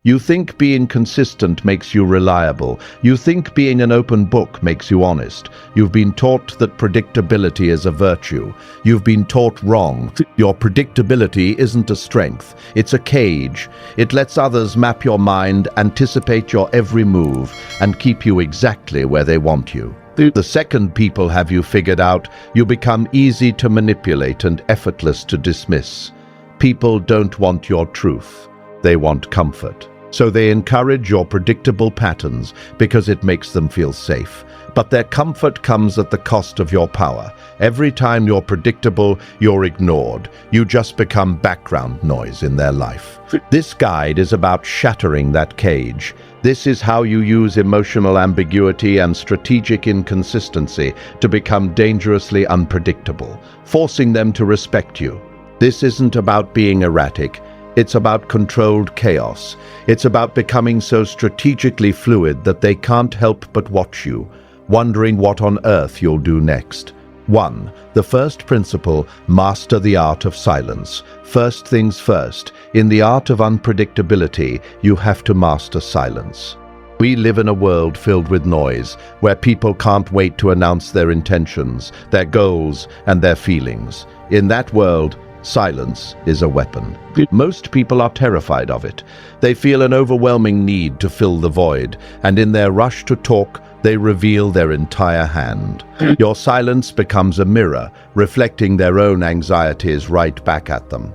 You think being consistent makes you reliable. You think being an open book makes you honest. You've been taught that predictability is a virtue. You've been taught wrong. Your predictability isn't a strength. It's a cage. It lets others map your mind, anticipate your every move, and keep you exactly where they want you. The second people have you figured out, you become easy to manipulate and effortless to dismiss. People don't want your truth. They want comfort. So they encourage your predictable patterns because it makes them feel safe. But their comfort comes at the cost of your power. Every time you're predictable, you're ignored. You just become background noise in their life. This guide is about shattering that cage. This is how you use emotional ambiguity and strategic inconsistency to become dangerously unpredictable, forcing them to respect you. This isn't about being erratic. It's about controlled chaos. It's about becoming so strategically fluid that they can't help but watch you, wondering what on earth you'll do next. 1. The first principle, master the art of silence. First things first, in the art of unpredictability, you have to master silence. We live in a world filled with noise, where people can't wait to announce their intentions, their goals, and their feelings. In that world, silence is a weapon. Most people are terrified of it. They feel an overwhelming need to fill the void, and in their rush to talk, they reveal their entire hand. Your silence becomes a mirror, reflecting their own anxieties right back at them.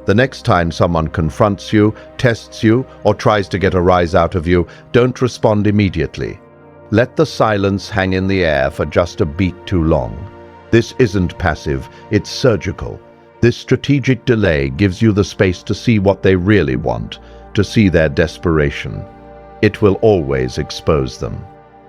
The next time someone confronts you, tests you, or tries to get a rise out of you, don't respond immediately. Let the silence hang in the air for just a beat too long. This isn't passive, it's surgical. This strategic delay gives you the space to see what they really want, to see their desperation. It will always expose them.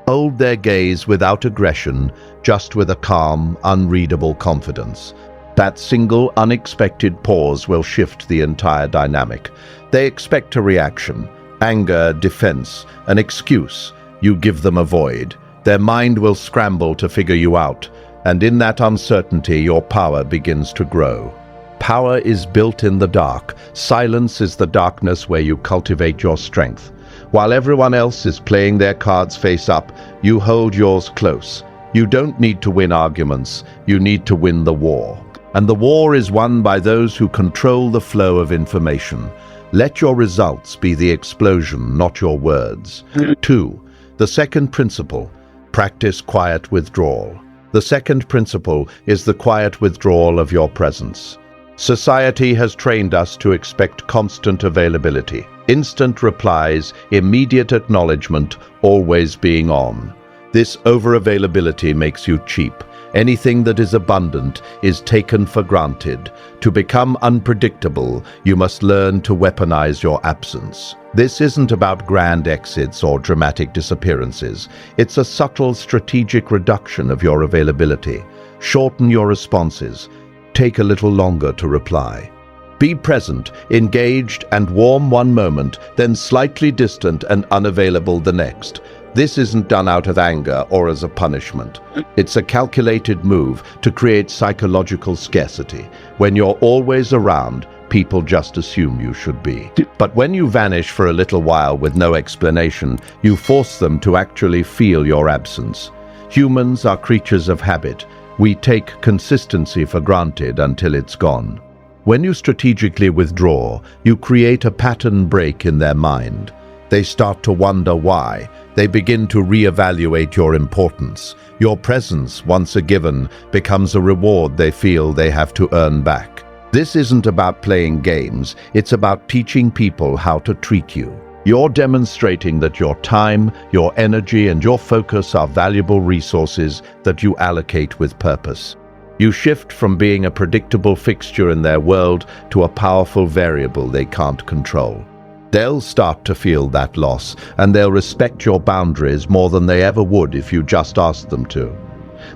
Hold their gaze without aggression, just with a calm, unreadable confidence. That single, unexpected pause will shift the entire dynamic. They expect a reaction, anger, defense, an excuse. You give them a void. Their mind will scramble to figure you out, and in that uncertainty, your power begins to grow. Power is built in the dark. Silence is the darkness where you cultivate your strength. While everyone else is playing their cards face up, you hold yours close. You don't need to win arguments. You need to win the war. And the war is won by those who control the flow of information. Let your results be the explosion, not your words. 2. The second principle, practice quiet withdrawal. The second principle is the quiet withdrawal of your presence. Society has trained us to expect constant availability, instant replies, immediate acknowledgement, always being on. This over-availability makes you cheap. Anything that is abundant is taken for granted. To become unpredictable, you must learn to weaponize your absence. This isn't about grand exits or dramatic disappearances. It's a subtle, strategic reduction of your availability. Shorten your responses. Take a little longer to reply. Be present, engaged, and warm one moment, then slightly distant and unavailable the next. This isn't done out of anger or as a punishment. It's a calculated move to create psychological scarcity. When you're always around, people just assume you should be. But when you vanish for a little while with no explanation, you force them to actually feel your absence. Humans are creatures of habit. We take consistency for granted until it's gone. When you strategically withdraw, you create a pattern break in their mind. They start to wonder why. They begin to reevaluate your importance. Your presence, once a given, becomes a reward they feel they have to earn back. This isn't about playing games. It's about teaching people how to treat you. You're demonstrating that your time, your energy, and your focus are valuable resources that you allocate with purpose. You shift from being a predictable fixture in their world to a powerful variable they can't control. They'll start to feel that loss, and they'll respect your boundaries more than they ever would if you just asked them to.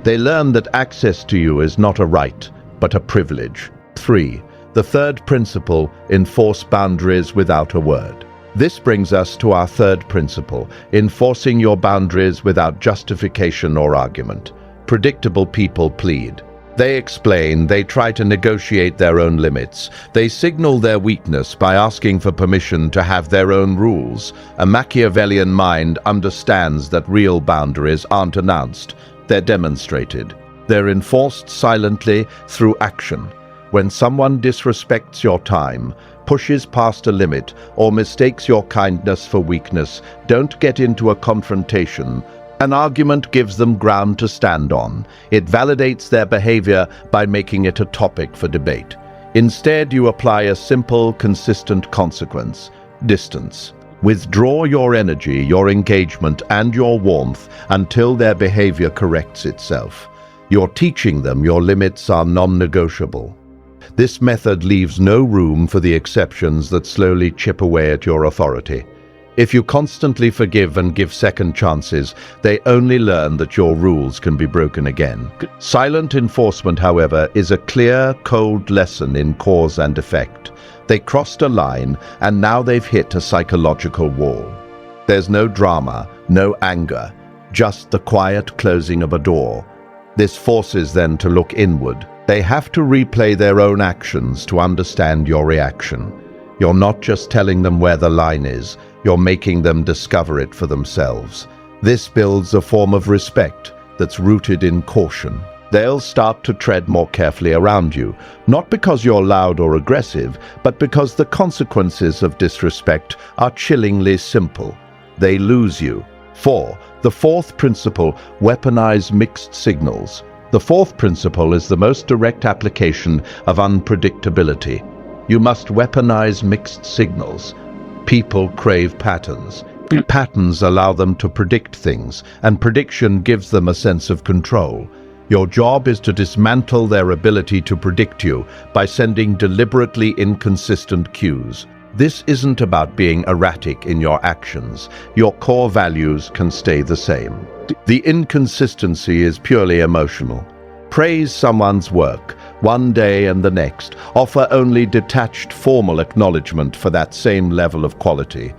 They learn that access to you is not a right, but a privilege. 3. The third principle, enforce boundaries without a word. This brings us to our third principle, enforcing your boundaries without justification or argument. Predictable people plead. They explain, they try to negotiate their own limits. They signal their weakness by asking for permission to have their own rules. A Machiavellian mind understands that real boundaries aren't announced, they're demonstrated. They're enforced silently through action. When someone disrespects your time, pushes past a limit, or mistakes your kindness for weakness, don't get into a confrontation. An argument gives them ground to stand on. It validates their behavior by making it a topic for debate. Instead, you apply a simple, consistent consequence: distance. Withdraw your energy, your engagement, and your warmth until their behavior corrects itself. You're teaching them your limits are non-negotiable. This method leaves no room for the exceptions that slowly chip away at your authority. If you constantly forgive and give second chances, they only learn that your rules can be broken again. Silent enforcement, however, is a clear, cold lesson in cause and effect. They crossed a line, and now they've hit a psychological wall. There's no drama, no anger, just the quiet closing of a door. This forces them to look inward. They have to replay their own actions to understand your reaction. You're not just telling them where the line is, you're making them discover it for themselves. This builds a form of respect that's rooted in caution. They'll start to tread more carefully around you, not because you're loud or aggressive, but because the consequences of disrespect are chillingly simple. They lose you. 4. The fourth principle: weaponize mixed signals. The fourth principle is the most direct application of unpredictability. You must weaponize mixed signals. People crave patterns. Patterns allow them to predict things, and prediction gives them a sense of control. Your job is to dismantle their ability to predict you by sending deliberately inconsistent cues. This isn't about being erratic in your actions. Your core values can stay the same. The inconsistency is purely emotional. Praise someone's work one day and the next. Offer only detached formal acknowledgement for that same level of quality.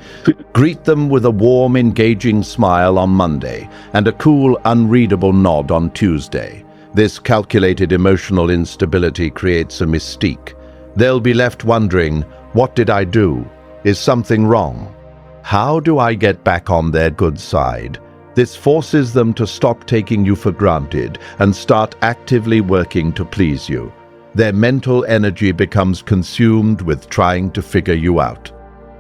Greet them with a warm, engaging smile on Monday and a cool, unreadable nod on Tuesday. This calculated emotional instability creates a mystique. They'll be left wondering, what did I do? Is something wrong? How do I get back on their good side? This forces them to stop taking you for granted and start actively working to please you. Their mental energy becomes consumed with trying to figure you out.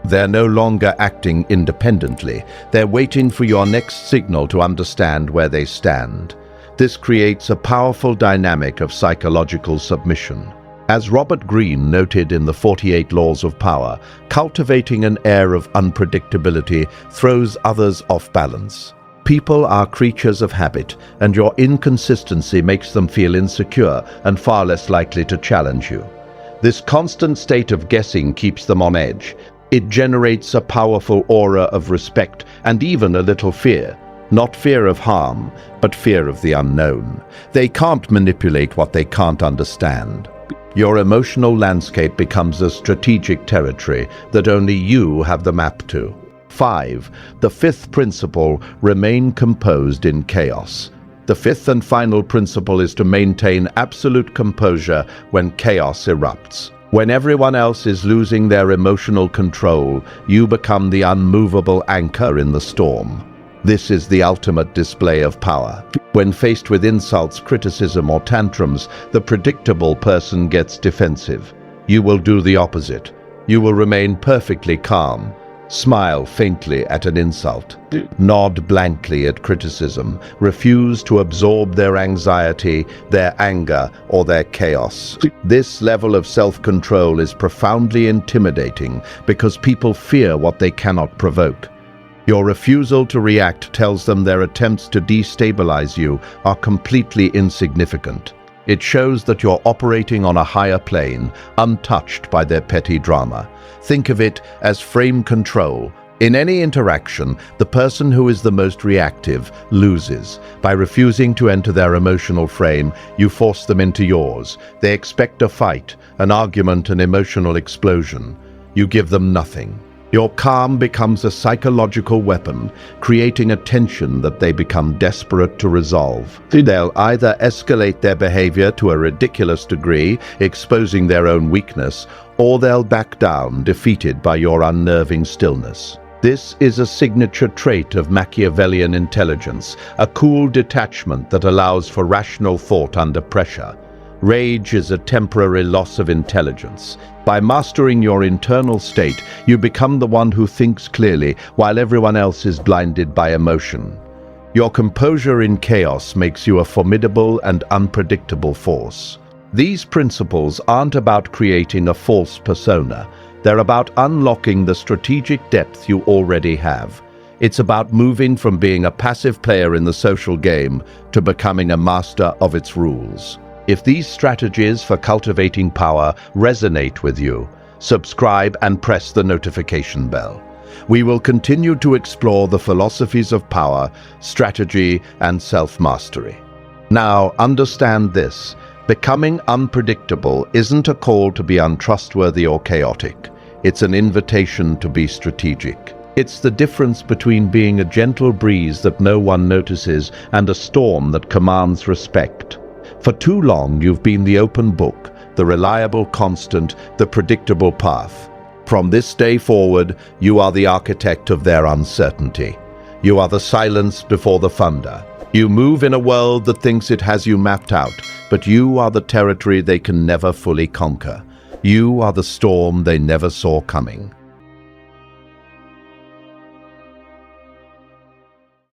They're no longer acting independently. They're waiting for your next signal to understand where they stand. This creates a powerful dynamic of psychological submission. As Robert Greene noted in the 48 Laws of Power, cultivating an air of unpredictability throws others off balance. People are creatures of habit, and your inconsistency makes them feel insecure and far less likely to challenge you. This constant state of guessing keeps them on edge. It generates a powerful aura of respect and even a little fear. Not fear of harm, but fear of the unknown. They can't manipulate what they can't understand. Your emotional landscape becomes a strategic territory that only you have the map to. 5. The fifth principle: remain composed in chaos. The fifth and final principle is to maintain absolute composure when chaos erupts. When everyone else is losing their emotional control, you become the unmovable anchor in the storm. This is the ultimate display of power. When faced with insults, criticism, or tantrums, the predictable person gets defensive. You will do the opposite. You will remain perfectly calm. Smile faintly at an insult. Nod blankly at criticism. Refuse to absorb their anxiety, their anger, or their chaos. This level of self-control is profoundly intimidating because people fear what they cannot provoke. Your refusal to react tells them their attempts to destabilize you are completely insignificant. It shows that you're operating on a higher plane, untouched by their petty drama. Think of it as frame control. In any interaction, the person who is the most reactive loses. By refusing to enter their emotional frame, you force them into yours. They expect a fight, an argument, an emotional explosion. You give them nothing. Your calm becomes a psychological weapon, creating a tension that they become desperate to resolve. They'll either escalate their behavior to a ridiculous degree, exposing their own weakness, or they'll back down, defeated by your unnerving stillness. This is a signature trait of Machiavellian intelligence, a cool detachment that allows for rational thought under pressure. Rage is a temporary loss of intelligence. By mastering your internal state, you become the one who thinks clearly while everyone else is blinded by emotion. Your composure in chaos makes you a formidable and unpredictable force. These principles aren't about creating a false persona. They're about unlocking the strategic depth you already have. It's about moving from being a passive player in the social game to becoming a master of its rules. If these strategies for cultivating power resonate with you, subscribe and press the notification bell. We will continue to explore the philosophies of power, strategy, and self-mastery. Now, understand this. Becoming unpredictable isn't a call to be untrustworthy or chaotic. It's an invitation to be strategic. It's the difference between being a gentle breeze that no one notices and a storm that commands respect. For too long, you've been the open book, the reliable constant, the predictable path. From this day forward, you are the architect of their uncertainty. You are the silence before the thunder. You move in a world that thinks it has you mapped out, but you are the territory they can never fully conquer. You are the storm they never saw coming.